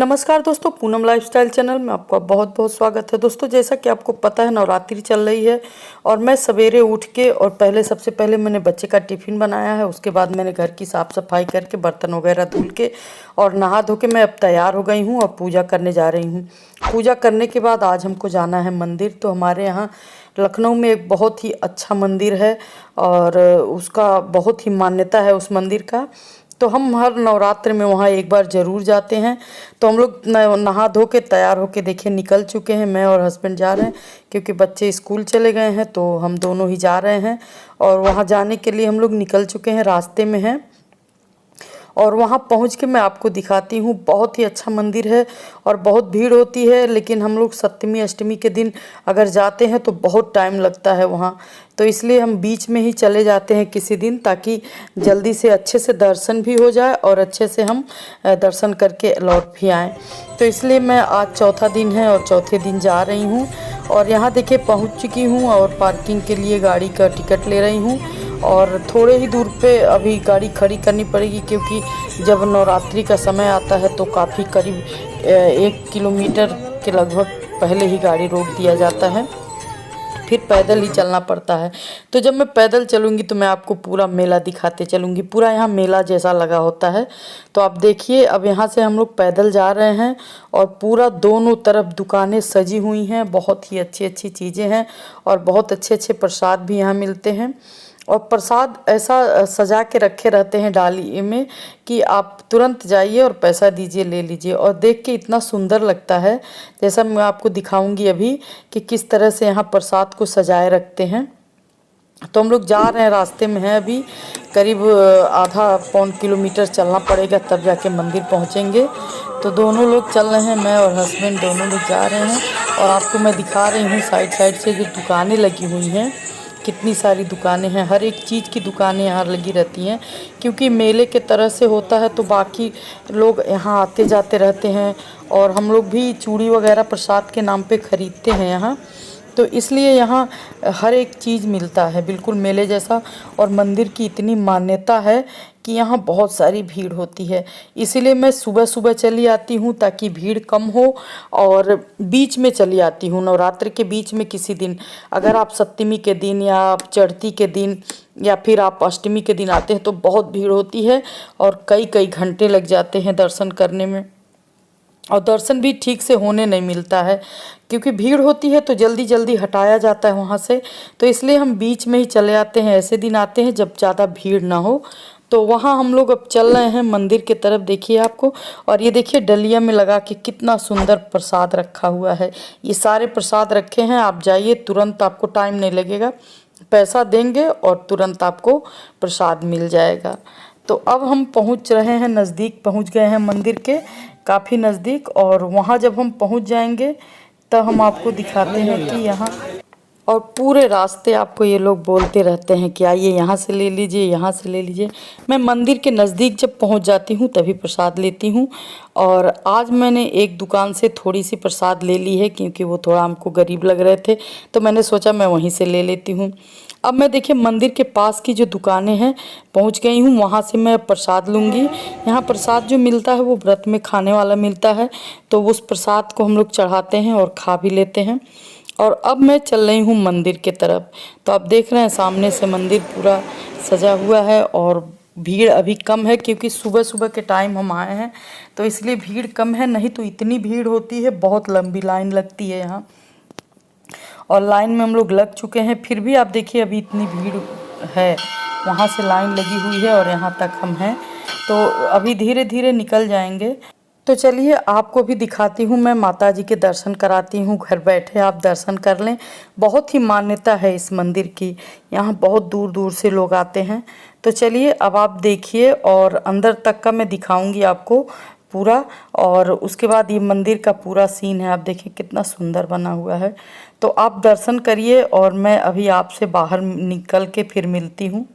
नमस्कार दोस्तों, Poonam lifestyle channel में आपका बहुत बहुत स्वागत है। दोस्तों, जैसा कि आपको पता है नवरात्रि चल रही है और मैं सवेरे उठ के और सबसे पहले मैंने बच्चे का टिफ़िन बनाया है। उसके बाद मैंने घर की साफ़ सफाई करके बर्तन वगैरह धुल के और नहा धो के मैं अब तैयार हो गई हूँ और पूजा करने जा रही हूँ। पूजा करने के बाद आज हमको जाना है मंदिर। तो हमारे यहाँ लखनऊ में एक बहुत ही अच्छा मंदिर है और उसका बहुत ही मान्यता है उस मंदिर का। तो हम हर नवरात्र में वहाँ एक बार ज़रूर जाते हैं। तो हम लोग नहा धो के तैयार होके देखिए निकल चुके हैं। मैं और हस्बैंड जा रहे हैं क्योंकि बच्चे स्कूल चले गए हैं, तो हम दोनों ही जा रहे हैं। और वहाँ जाने के लिए हम लोग निकल चुके हैं, रास्ते में हैं। और वहाँ पहुँच के मैं आपको दिखाती हूँ। बहुत ही अच्छा मंदिर है और बहुत भीड़ होती है, लेकिन हम लोग सप्तमी अष्टमी के दिन अगर जाते हैं तो बहुत टाइम लगता है वहाँ। तो इसलिए हम बीच में ही चले जाते हैं किसी दिन, ताकि जल्दी से अच्छे से दर्शन भी हो जाए और अच्छे से हम दर्शन करके लौट भी आएँ। तो इसलिए मैं आज चौथा दिन है और चौथे दिन जा रही हूँ। और यहाँ देखिए पहुँच चुकी हूँ और पार्किंग के लिए गाड़ी का टिकट ले रही हूँ। और थोड़े ही दूर पे अभी गाड़ी खड़ी करनी पड़ेगी, क्योंकि जब नवरात्रि का समय आता है तो काफ़ी करीब 1 किलोमीटर के लगभग पहले ही गाड़ी रोक दिया जाता है, फिर पैदल ही चलना पड़ता है। तो जब मैं पैदल चलूँगी तो मैं आपको पूरा मेला दिखाते चलूँगी। पूरा यहाँ मेला जैसा लगा होता है। तो आप देखिए, अब यहाँ से हम लोग पैदल जा रहे हैं और पूरा दोनों तरफ दुकानें सजी हुई हैं। बहुत ही अच्छी अच्छी चीज़ें हैं और बहुत अच्छे अच्छे प्रसाद भी यहाँ मिलते हैं। और प्रसाद ऐसा सजा के रखे रहते हैं डाली में कि आप तुरंत जाइए और पैसा दीजिए, ले लीजिए। और देख के इतना सुंदर लगता है, जैसा मैं आपको दिखाऊंगी अभी कि किस तरह से यहाँ प्रसाद को सजाए रखते हैं। तो हम लोग जा रहे हैं, रास्ते में हैं अभी। करीब आधा पौन किलोमीटर चलना पड़ेगा, तब जाके मंदिर पहुँचेंगे। तो दोनों लोग चल रहे हैं, मैं और हस्बैंड दोनों लोग जा रहे हैं। और आपको मैं दिखा रही हूँ साइड साइड से जो दुकानें लगी हुई हैं, कितनी सारी दुकानें हैं। हर एक चीज़ की दुकानें यहाँ लगी रहती हैं, क्योंकि मेले के तरह से होता है तो बाकी लोग यहाँ आते जाते रहते हैं। और हम लोग भी चूड़ी वगैरह प्रसाद के नाम पे ख़रीदते हैं यहाँ। तो इसलिए यहाँ हर एक चीज़ मिलता है बिल्कुल मेले जैसा। और मंदिर की इतनी मान्यता है कि यहाँ बहुत सारी भीड़ होती है। इसीलिए मैं सुबह सुबह चली आती हूँ ताकि भीड़ कम हो। और बीच में चली आती हूँ नवरात्र के बीच में किसी दिन। अगर आप सप्तमी के दिन या आप चढ़ती के दिन या फिर आप अष्टमी के दिन आते हैं तो बहुत भीड़ होती है और कई कई घंटे लग जाते हैं दर्शन करने में। और दर्शन भी ठीक से होने नहीं मिलता है, क्योंकि भीड़ होती है तो जल्दी जल्दी हटाया जाता है वहाँ से। तो इसलिए हम बीच में ही चले आते हैं, ऐसे दिन आते हैं जब ज़्यादा भीड़ ना हो। तो वहाँ हम लोग अब चल रहे हैं मंदिर की तरफ, देखिए आपको। और ये देखिए डलिया में लगा के कितना सुंदर प्रसाद रखा हुआ है। ये सारे प्रसाद रखे हैं, आप जाइए तुरंत, आपको टाइम नहीं लगेगा, पैसा देंगे और तुरंत आपको प्रसाद मिल जाएगा। तो अब हम पहुंच रहे हैं, नज़दीक पहुंच गए हैं मंदिर के, काफ़ी नज़दीक। और वहां जब हम पहुंच जाएंगे तब हम आपको दिखाते हैं कि यहाँ। और पूरे रास्ते आपको ये लोग बोलते रहते हैं कि आइए यहाँ से ले लीजिए, यहाँ से ले लीजिए। मैं मंदिर के नज़दीक जब पहुँच जाती हूँ तभी प्रसाद लेती हूँ। और आज मैंने एक दुकान से थोड़ी सी प्रसाद ले ली है, क्योंकि वो थोड़ा हमको गरीब लग रहे थे, तो मैंने सोचा मैं वहीं से ले लेती हूँ। अब मैं देखिए मंदिर के पास की जो दुकानें हैं पहुँच गई हूँ, वहाँ से मैं प्रसाद लूँगी। यहाँ प्रसाद जो मिलता है वो व्रत में खाने वाला मिलता है, तो उस प्रसाद को हम लोग चढ़ाते हैं और खा भी लेते हैं। और अब मैं चल रही हूँ मंदिर के तरफ। तो आप देख रहे हैं सामने से मंदिर पूरा सजा हुआ है और भीड़ अभी कम है, क्योंकि सुबह सुबह के टाइम हम आए हैं तो इसलिए भीड़ कम है। नहीं तो इतनी भीड़ होती है, बहुत लंबी लाइन लगती है यहाँ। और लाइन में हम लोग लग चुके हैं, फिर भी आप देखिए अभी इतनी भीड़ है। वहाँ से लाइन लगी हुई है और यहाँ तक हम हैं, तो अभी धीरे धीरे निकल जाएंगे। तो चलिए आपको भी दिखाती हूँ, मैं माता जी के दर्शन कराती हूँ। घर बैठे आप दर्शन कर लें, बहुत ही मान्यता है इस मंदिर की। यहाँ बहुत दूर दूर से लोग आते हैं। तो चलिए अब आप देखिए, और अंदर तक का मैं दिखाऊंगी आपको पूरा। और उसके बाद ये मंदिर का पूरा सीन है, आप देखिए कितना सुंदर बना हुआ है। तो आप दर्शन करिए और मैं अभी आपसे बाहर निकल के फिर मिलती हूँ।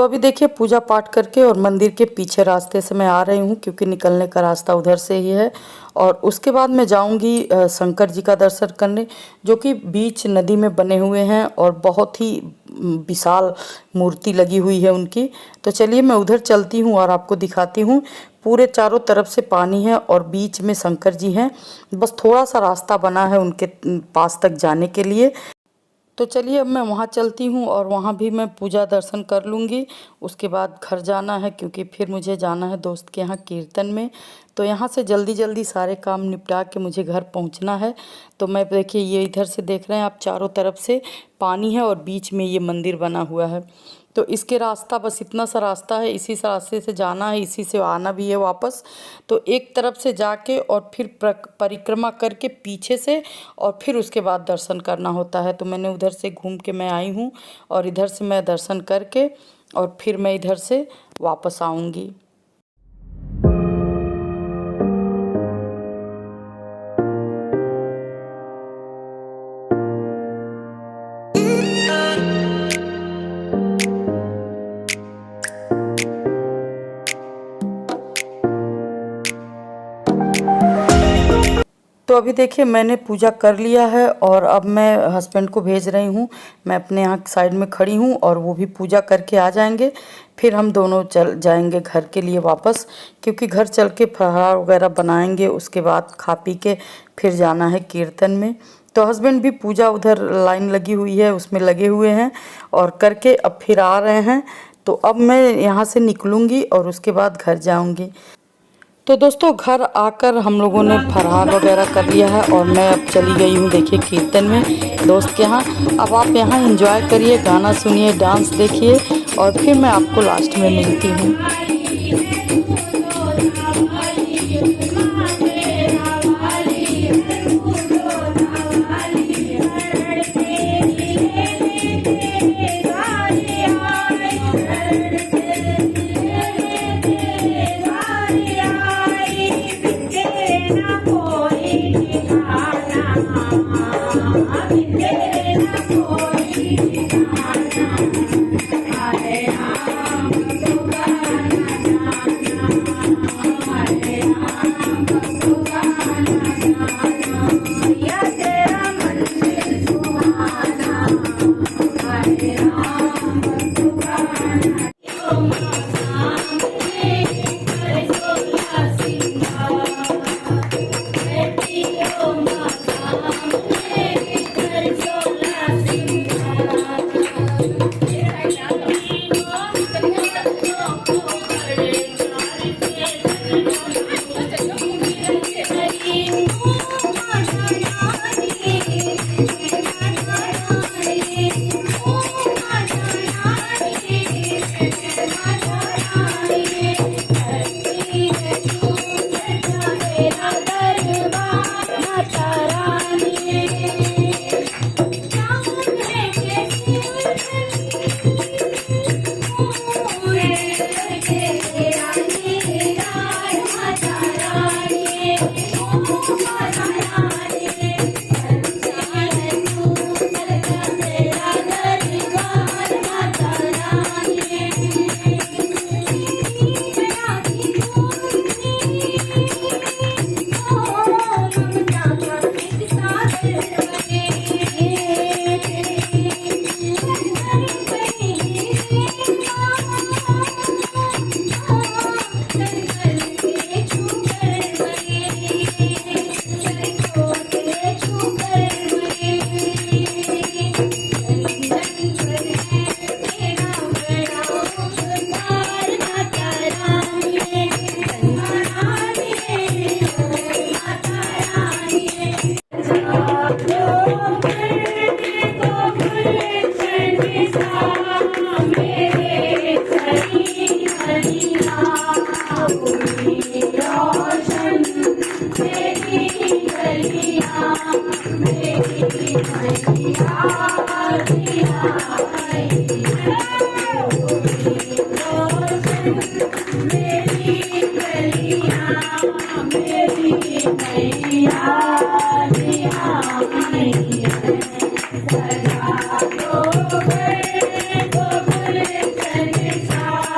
तो अभी देखिए पूजा पाठ करके और मंदिर के पीछे रास्ते से मैं आ रही हूँ, क्योंकि निकलने का रास्ता उधर से ही है। और उसके बाद मैं जाऊँगी शंकर जी का दर्शन करने, जो कि बीच नदी में बने हुए हैं और बहुत ही विशाल मूर्ति लगी हुई है उनकी। तो चलिए मैं उधर चलती हूँ और आपको दिखाती हूँ। पूरे चारों तरफ से पानी है और बीच में शंकर जी हैं। बस थोड़ा सा रास्ता बना है उनके पास तक जाने के लिए। तो चलिए अब मैं वहाँ चलती हूँ और वहाँ भी मैं पूजा दर्शन कर लूँगी। उसके बाद घर जाना है, क्योंकि फिर मुझे जाना है दोस्त के यहाँ कीर्तन में। तो यहाँ से जल्दी जल्दी सारे काम निपटा के मुझे घर पहुँचना है। तो मैं देखिए ये इधर से देख रहे हैं आप, चारों तरफ से पानी है और बीच में ये मंदिर बना हुआ है। तो इसके रास्ता बस इतना सा रास्ता है, इसी से रास्ते से जाना है, इसी से आना भी है वापस। तो एक तरफ से जाके और फिर परिक्रमा करके पीछे से और फिर उसके बाद दर्शन करना होता है। तो मैंने उधर से घूम के मैं आई हूँ और इधर से मैं दर्शन करके और फिर मैं इधर से वापस आऊँगी। तो अभी देखिए मैंने पूजा कर लिया है और अब मैं हस्बैंड को भेज रही हूँ। मैं अपने यहाँ साइड में खड़ी हूँ और वो भी पूजा करके आ जाएंगे। फिर हम दोनों चल जाएंगे घर के लिए वापस, क्योंकि घर चल के फलाहार वगैरह बनाएंगे। उसके बाद खा पी के फिर जाना है कीर्तन में। तो हस्बैंड भी पूजा उधर लाइन लगी हुई है उसमें लगे हुए हैं और करके अब फिर आ रहे हैं। तो अब मैं यहाँ से निकलूँगी और उसके बाद घर जाऊँगी। तो दोस्तों घर आकर हम लोगों ने फरार वगैरह कर लिया है और मैं अब चली गई हूँ देखिए कीर्तन में दोस्त के यहाँ। अब आप यहाँ एंजॉय करिए, गाना सुनिए, डांस देखिए और फिर मैं आपको लास्ट में मिलती हूँ।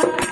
Thank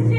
you.